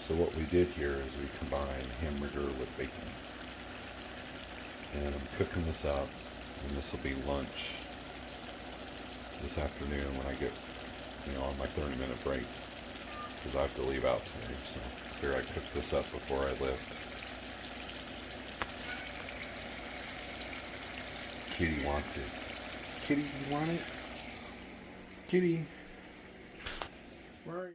So what we did here is we combined hamburger with bacon. And I'm cooking this up, and this will be lunch this afternoon when I get, on my 30-minute break, because I have to leave out today. So here I cook this up before I lift. Kitty wants it. Kitty, you want it? Kitty. Where are you?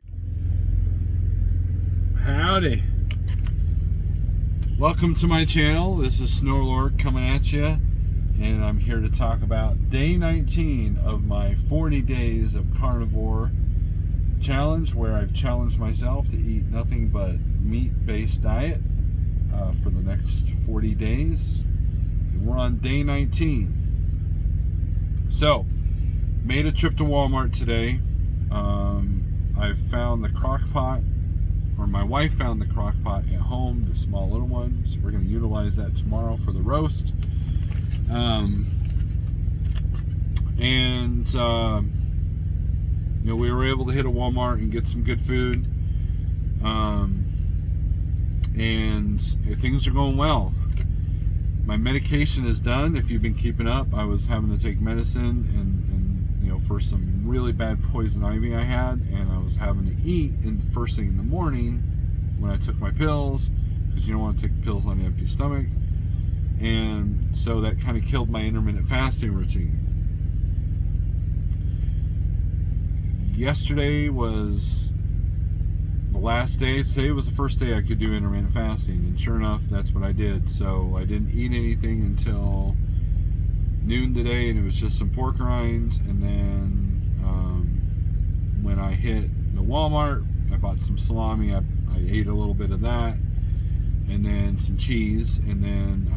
Howdy. Welcome to my channel. This is Snorelord coming at you, and I'm here to talk about day 19 of my 40 days of carnivore challenge, where I've challenged myself to eat nothing but meat-based diet for the next 40 days. And we're on day 19. So, made a trip to Walmart today. I found the crock pot, or my wife found the crock pot at home, the small little one, so we're going to utilize that tomorrow for the roast. We were able to hit a Walmart and get some good food, and things are going well. My medication is done. If you've been keeping up, I was having to take medicine and for some really bad poison ivy I had, and I was having to eat first thing in the morning when I took my pills, because you don't want to take pills on an empty stomach. And so that kind of killed my intermittent fasting routine. Yesterday was the last day. Today was the first day I could do intermittent fasting, and sure enough, that's what I did. So I didn't eat anything until noon today, and it was just some pork rinds. And then when I hit the Walmart, I bought some salami. I ate a little bit of that, and then some cheese. And then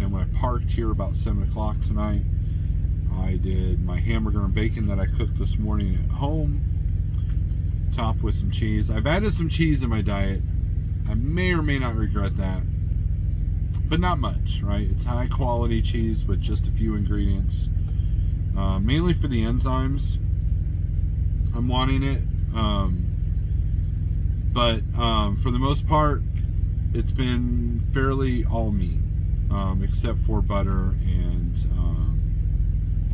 when I parked here about 7 o'clock tonight, I did my hamburger and bacon that I cooked this morning at home, topped with some cheese. I've added some cheese in my diet. I may or may not regret that, but not much, right? It's high quality cheese with just a few ingredients, mainly for the enzymes. I'm wanting it, but for the most part, it's been fairly all meat, except for butter and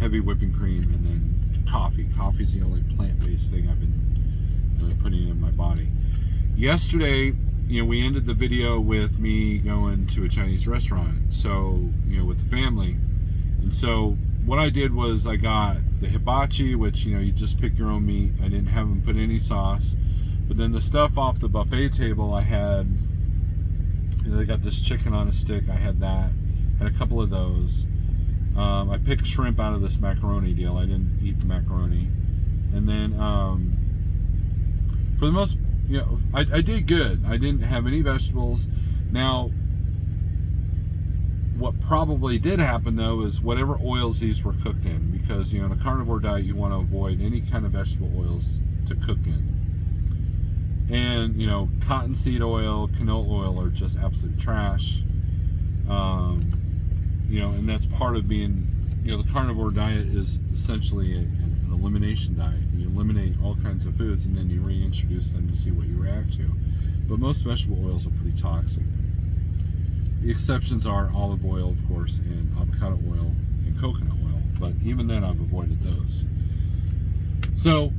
heavy whipping cream, and then coffee. Coffee's the only plant-based thing I've been putting in my body. Yesterday, we ended the video with me going to a Chinese restaurant, so with the family. And so what I did was I got the hibachi, which you just pick your own meat. I didn't have them put any sauce, but then the stuff off the buffet table, I had, they got this chicken on a stick. I had that, had a couple of those. I picked shrimp out of this macaroni deal. I didn't eat the macaroni. And then for the most, I did good. I didn't have any vegetables. Now, what probably did happen though is whatever oils these were cooked in, because in a carnivore diet you want to avoid any kind of vegetable oils to cook in. And cottonseed oil, canola oil are just absolute trash. And that's part of being, the carnivore diet is essentially an elimination diet. You eliminate all kinds of foods and then you reintroduce them to see what you react to. But most vegetable oils are pretty toxic. The exceptions are olive oil, of course, and avocado oil and coconut oil. But even then, I've avoided those. So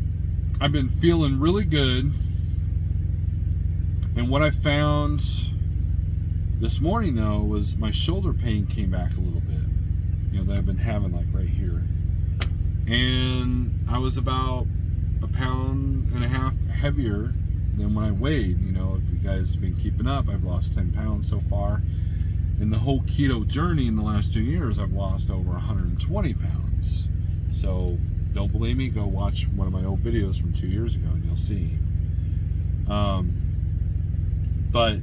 I've been feeling really good. And what I found this morning, though, was my shoulder pain came back a little bit, that I've been having, like right here. And I was about 1.5 pounds heavier than when I weighed. If you guys have been keeping up, I've lost 10 pounds so far. In the whole keto journey in the last 2 years, I've lost over 120 pounds. So don't believe me, go watch one of my old videos from 2 years ago and you'll see. But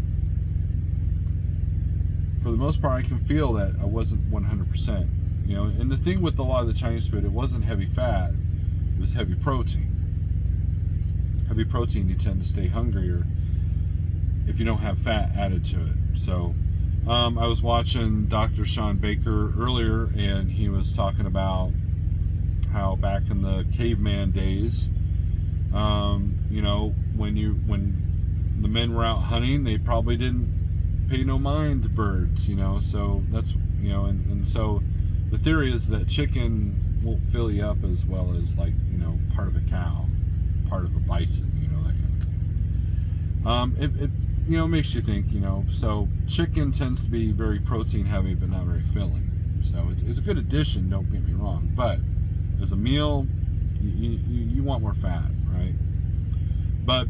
for the most part, I can feel that I wasn't 100%. And the thing with a lot of the Chinese food, it wasn't heavy fat, it was heavy protein. Heavy protein, you tend to stay hungrier if you don't have fat added to it. So I was watching Dr. Sean Baker earlier, and he was talking about how back in the caveman days, when when the men were out hunting, they probably didn't pay no mind to birds, so that's, and so the theory is that chicken won't fill you up as well as, like, part of a cow, part of a bison, that kind of thing. It makes you think, so chicken tends to be very protein heavy but not very filling, so it's a good addition, don't get me wrong, but as a meal, you want more fat, right? But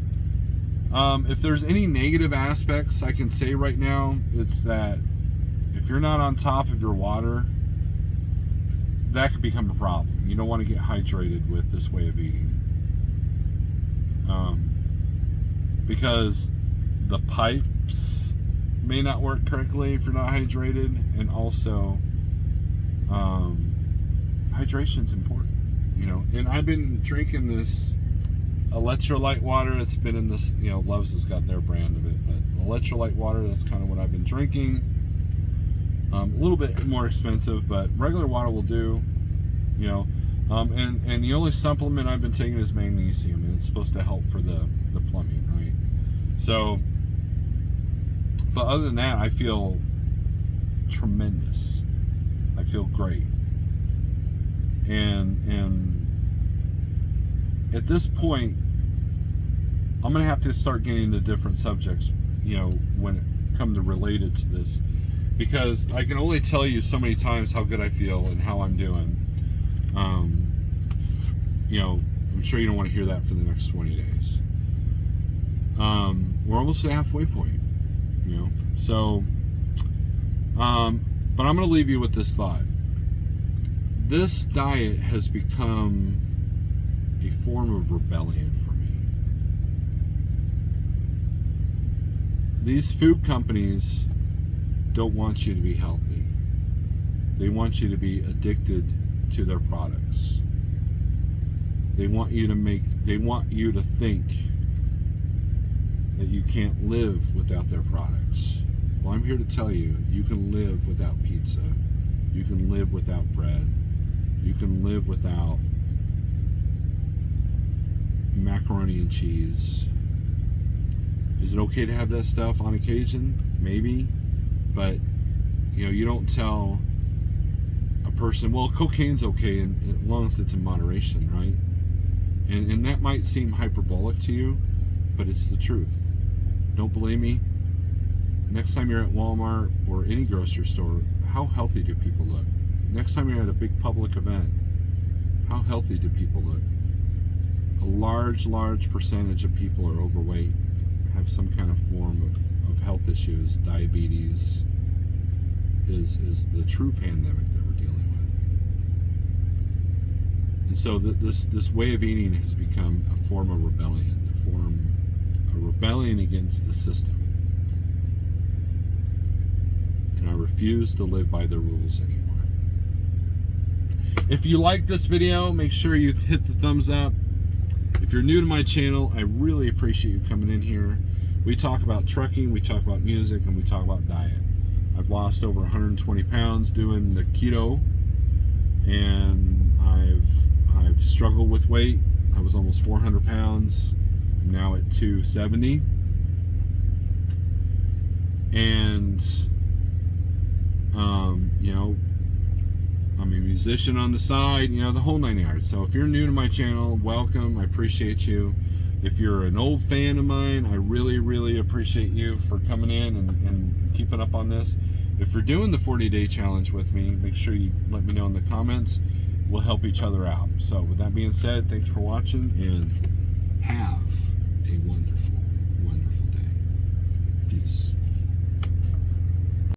if there's any negative aspects I can say right now, it's that if you're not on top of your water, that could become a problem. You don't want to get hydrated with this way of eating, because the pipes may not work correctly if you're not hydrated, and also hydration's important, and I've been drinking this electrolyte water. It's been in this, Love's has got their brand of it, but electrolyte water, that's kind of what I've been drinking. A little bit more expensive, but regular water will do, and the only supplement I've been taking is magnesium, and it's supposed to help for the plumbing, right? So, but other than that, I feel tremendous. I feel great. And at this point, I'm gonna have to start getting into different subjects, when it comes to related to this, because I can only tell you so many times how good I feel and how I'm doing. I'm sure you don't want to hear that for the next 20 days. We're almost at the halfway point, so, but I'm going to leave you with this thought. This diet has become a form of rebellion for me. These food companies don't want you to be healthy. They want you to be addicted to their products. They want you to think that you can't live without their products. Well, I'm here to tell you, you can live without pizza. You can live without bread. You can live without macaroni and cheese. Is it okay to have that stuff on occasion? Maybe. But, you don't tell a person, well, cocaine's okay as long as it's in moderation, right? And that might seem hyperbolic to you, but it's the truth. Don't believe me? Next time you're at Walmart or any grocery store, how healthy do people look? Next time you're at a big public event, how healthy do people look? A large percentage of people are overweight, have some kind of form of health issues. Diabetes is the true pandemic that we're dealing with. And so this way of eating has become a form of rebellion, a rebellion against the system. And I refuse to live by the rules anymore. If you like this video, make sure you hit the thumbs up. If you're new to my channel, I really appreciate you coming in here. We talk about trucking, we talk about music, and we talk about diet. I've lost over 120 pounds doing the keto, and I've struggled with weight. I was almost 400 pounds. I'm now at 270. And I'm a musician on the side, the whole 9 yards. So if you're new to my channel, welcome. I appreciate you. If you're an old fan of mine, I really appreciate you for coming in and keeping up on this. If you're doing the 40-day challenge with me, make sure you let me know in the comments. We'll help each other out. So with that being said, thanks for watching, and have a wonderful day. Peace.